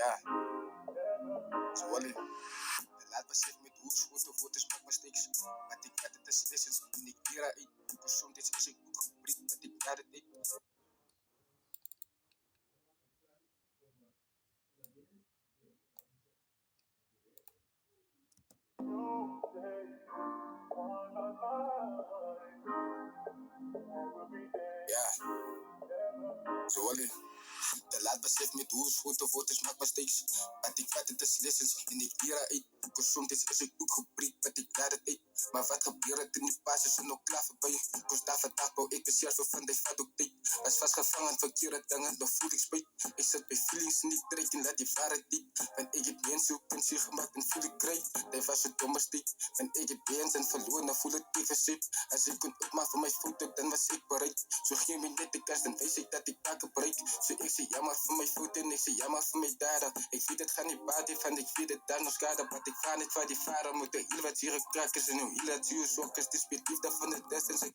Ja, Zwolly. De laat besef met hoe schoten foto's maak mistakes. Maar ik had het als lessons en ik leer uit. Soms is ik goed geprikt, maar ik had het uit. Ja, Zwolly. De laat besef met hoe schoten foto's maak mistakes. Maar ik had het als lessons en ik leer uit. Soms is ik goed geprikt, maar ik had het uit. Maar wat gebeurt in die paasjes zijn nog klaar voorbij. Kost daar vandaag bouw ik besef zo van die vat ook tijd. Was vastgevangen verkeerde dingen, dan voel ik spijt. Ik zit bij feelings niet trek en laat die waarheid diep. Want ik heb mensen ook een ziel gemaakt en voel ik krijg. Die was een domme steek. Want ik heb beens en verloren, dan voel ik even zit. Als ik kon opmaken voor mijn foto, dan was ik bereid. Zo geen me net de kast, dan weet ik dat ik taken breek. Zo ik zeg jammer voor mijn foto en ik zeg jammer voor mijn daden. Ik weet het gaat niet baden, van ik weet het daar nog schade. Maar ik ga niet van die vader, moet de heel wat hier kraken zijn. Hoe heel dat zuur zorg is, het is liefde van de destiny.